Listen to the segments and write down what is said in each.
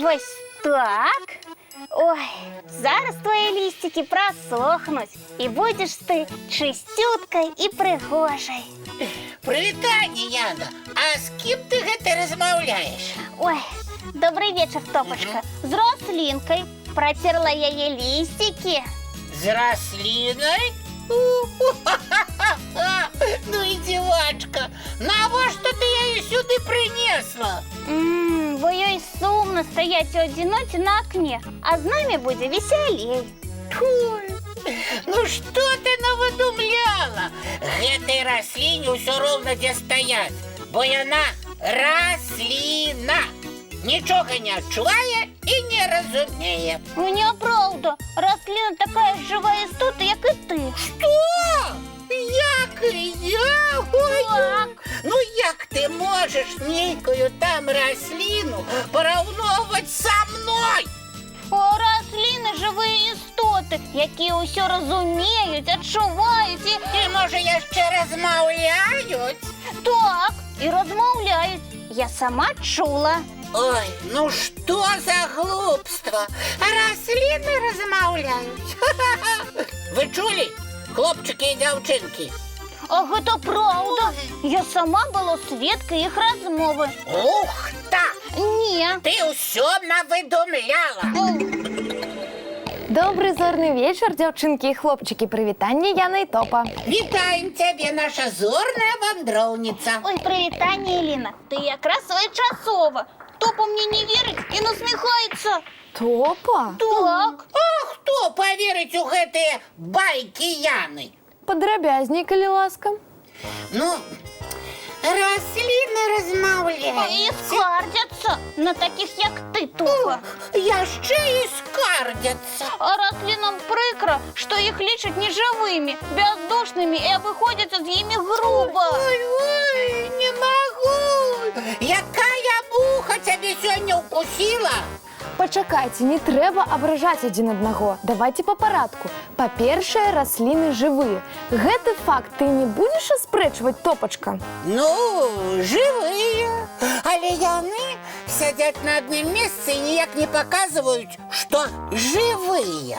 Ось так. Ой, зараз твої листики просохнуть, і будеш ти чистюткою і пригожою. Привітання, Яна. А з ким ти гэта розмовляєш? Ой, добрый вечер, Топочка. С рослинкой. Протерла я ей листики. З рослиною? Ну і дівачка, навошта ти її сюди принесла? Бо їй сумно стоять у одиноті на окне, а з нами буде веселей. Ой, ну що ти навидумляла? Гэтай рослині ўсё роўна дзе стаяць, бо яна рослина. Нічого не адчуває і не розуміє. Неправда. Рослина такая ж жива істота, як і ти. Що? Як і я? Ой, Так. ну як ти можеш нейкою там рослину порівнювати со мною? А рослини – живі істоти, які усе розуміють, відчувають і... І може ще розмовляють? Так, і розмовляють. Я сама чула. Ой, ну что за глупство? Рослины размовляют. Вы чули, хлопчики и девчонки? А гэта правда. Я сама була свідкою їх розмови. Ух так! Ні. Ты усё навыдумляла. Добрий зорний вечір, дівчинки і хлопчики. Привітання, Яна і Топа. Вітаем тебе, наша зорная вандровница. Ой, привітання, Еліна. Ти якраз своєчасова. Топа мені не вірить і насміхається. Топа? Так. А хто поверить у гэтые байки Яны? Подробязней, коли ласка. Ну, рослины размовляют. І скардяться на таких, як ти, Топа. Я ще і скардяться. А рослинам прикро, що їх лічать неживими, бездушними і обиходяться з ними грубо. Ой, не могу. Якая муха тебе сьогодні укусила? Почекайте, не треба ображати один одного. Давайте по порядку. По-перше, рослини живі. Гэты факт ти не будеш оспречувати, Топочка? Ну, живі. Але яны сидять на одному місці і ніяк не показують, що живі.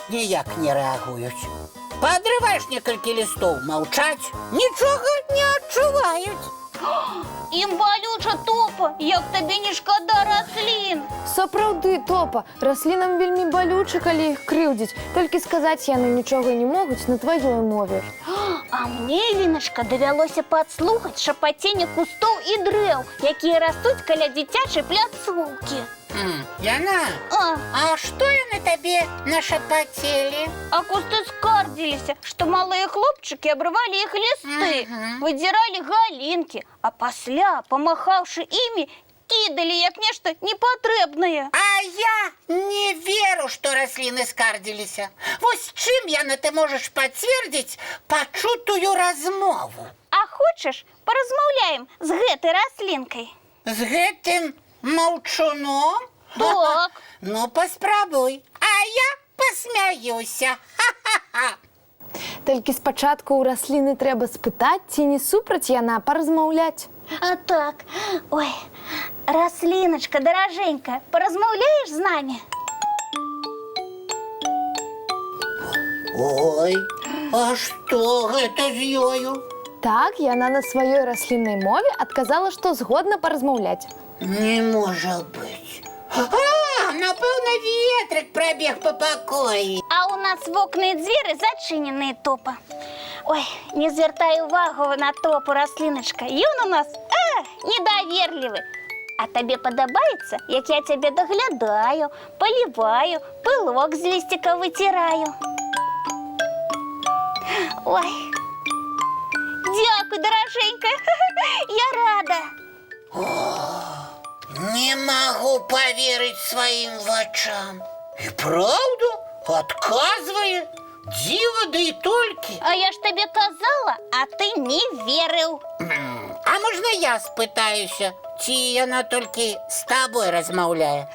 Ніяк не реагують. Подрываешь несколько листов, молчать, нічого не відчувають. Їм болюча, Топа, як тобі не шкода рослин. Сапраўды, Топа, рослинам вельмі болюче, коли їх кривдять. Тільки сказати яны нічого не можуть на твоїй мові. А мне, Еліночка, довелося подслухати шапотіння кустов і древ, які ростуть каля дитячої пляцовки. Яна, а что они тебе нашепотели? А кусты скардились, что малые хлопчики обрывали их листы, выдирали галинки, а пасля, помахавши ими, кидали як нечто непотребное. А я не веру, что рослины скардились. Вось чим, Яна, ты можешь подтвердить почутую размову? А хочешь, поразмовляем с гэтай рослинкой? С гэтым молчуном? Так. Ну, поспробуй, а я посмяюся. Ха-ха-ха. Тільки спочатку у рослини треба спитати, ці не супраць яна поразмовлять. А так, ой, рослиночка дороженькая, поразмовляешь с нами? Ой, а что гэта з ёю? Так, яна на сваёй расліннай мове адказала, што згодна паразмаўляць. Не может быть. А, напэўна, ветрик пробег по покоі. А у нас в окна и двери зачинены, Топа. Ой, не звертай увагу на Топу, рослиночка. Ён у нас недоверливый. А тебе подобається, як я тебе доглядаю, поливаю, пилок з листика витираю. Ой, дякую, дороженька, я рада. Не могу поверить своим очам. И правда? Отказывает? Диво, да и только. А я ж тебе казала, а ты не вірив. А можна я спитаюся, чи яна тільки з тобою розмовляє?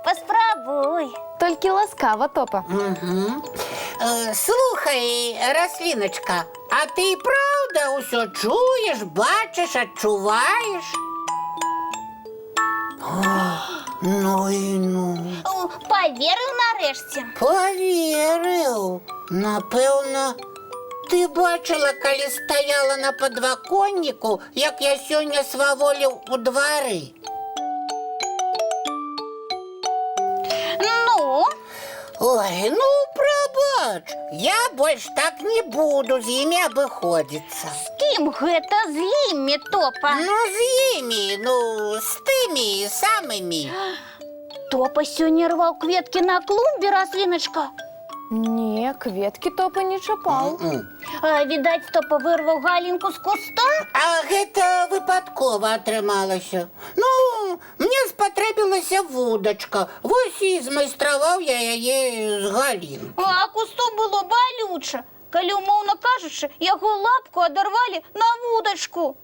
Поспробуй. Толькі ласкава, Топа. Слухай, рослиночка, а ти і правда усе чуєш, бачиш, відчуваєш? Ну і ну. Повірив нарешті. Повірив. Напевно, ти бачила, коли стояла на подвоконнику, як я сьогодні сваволів у дворі? Ну, Ой, ну пробач, я больше так не буду з ними обиходиться. з ким гэта з імі, Топа? Ну, з ними, ну, з тими самими. Топа сьогодні рвав кветки на клумбі, рослиночка. Не, кветки Топа не чапаў. Відаць, Топа вирвав галінку з куста. А гэта випадково атрымалася. Ну, мне спатрэбілася вудачка. Вось і змайстраваў я яе з галін. А кусту було болюче. Калі, умовно кажучи, його лапку оторвали на вудочку.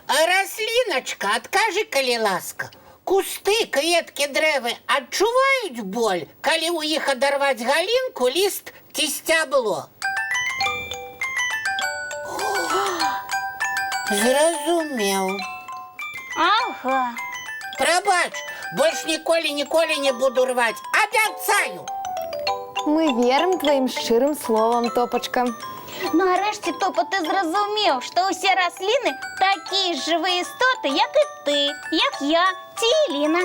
А расліночка, адкажы, калі ласка, кусты, кветкі, дрэвы адчуваюць боль, калі ў іх адарваць галінку, ліст ці сцябло? Зразумеў. Ага. Прабач, больш ніколі не буду рваць. Абяцаю! Мы верим твоим шчырым словам, Топачка. Нарешті, Топа, ти зрозумів, що усі рослини такі ж живі істоти, як і ти, як я, ці Ліна.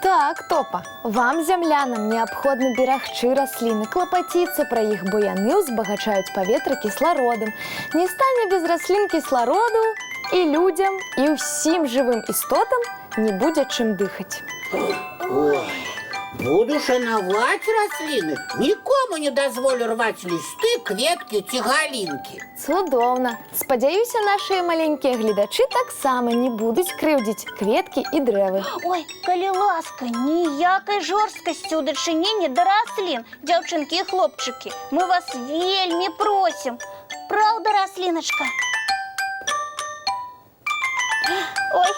Так, Топа, вам, зямлянам, неабходна берагчы расліны, клапаціцца пра іх, бо яны ўзбагачаюць паветра кіслародам. Не стане без раслін кіслароду і людзям, і ўсім жывым істотам не будзе чым дыхаць. Ой, буду шанаваць расліны. Нікому не дазволю рваць лісты, кветкі ці галінкі. Цудоўна. Спадзяюся, нашыя маленькія гледачы таксама не будуць крыўдзіць кветкі і дрэвы. Ой, калі ласка, ніякай жорсткасці ў дачыненні да раслін, дзяўчынкі і хлопчыкі. Мы вас вельмі просім. Праўда, расліначка? Ой,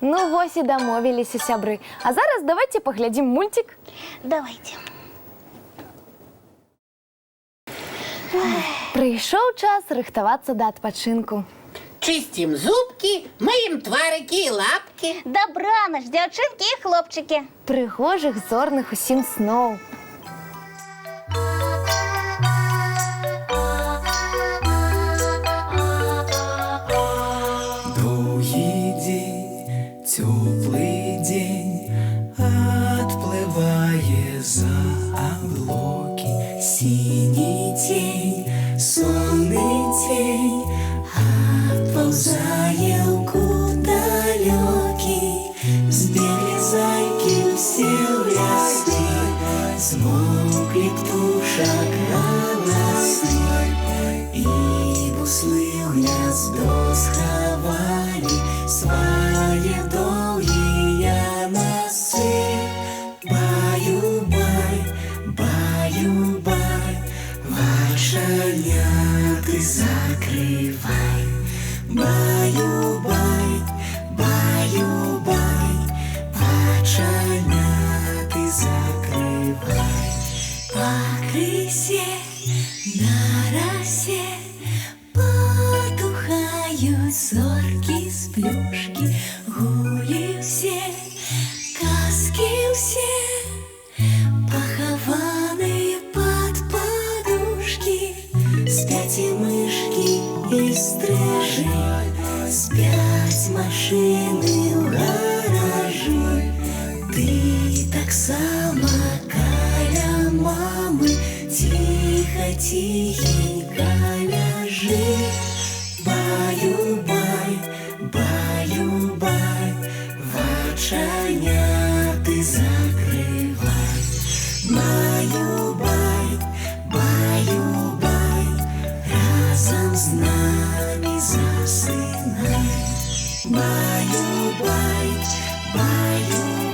Ну вось і дамовіліся, сябры. А зараз давайте паглядзім мульцік. давайте. Прыйшоў час рыхтавацца да адпачынку. Чысцім зубкі, мыем тварыкі і лапкі. Добраніч, дзяўчынкі і хлопчыкі. Прыгожых зорных усім сноў. Доўгі дзень, цёплы дзень, адплывае за аблокі. Сіні цень, сонны цень, адпаўзае ў кут далёкі. Збеглі зайкі ўсе ў ляскі, змоўклі птушак галасы, і буслы ў гняздо схавалі свае доўгія носы. Баю-бай, баю-бай, вачаняты закрывай. Баю-бай, баю-бай, вачаняты закрывай. Пакрысе, на расе потухаюць зоркі з плюшкі. Гулі ўсе, казкі ўсе, пахаваныя пад падушкі. Спяць і мышкі, і стрыжы, спяць машыны ў гаражы. Ты таксама каля мамы ціха-ціхенька ляжы. Баю-бай, баю-бай, вачаняты закрывай. Баю-бай, баю-бай, разам з намі засынай. Баю-бай, баю-бай.